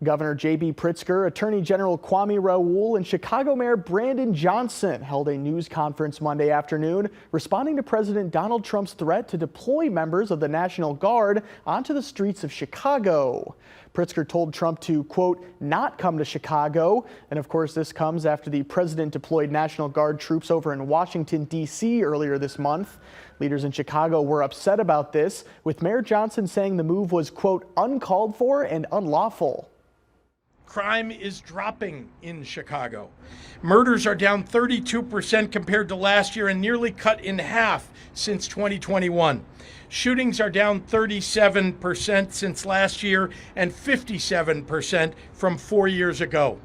Governor J.B. Pritzker, Attorney General Kwame Raoul, and Chicago Mayor Brandon Johnson held a news conference Monday afternoon, responding to President Donald Trump's threat to deploy members of the National Guard onto the streets of Chicago. Pritzker told Trump to, quote, not come to Chicago. And of course, this comes after the president deployed National Guard troops over in Washington, D.C. earlier this month. Leaders in Chicago were upset about this, with Mayor Johnson saying the move was, quote, uncalled for and unlawful. Crime is dropping in Chicago. Murders are down 32% compared to last year and nearly cut in half since 2021. Shootings are down 37% since last year and 57% from 4 years ago.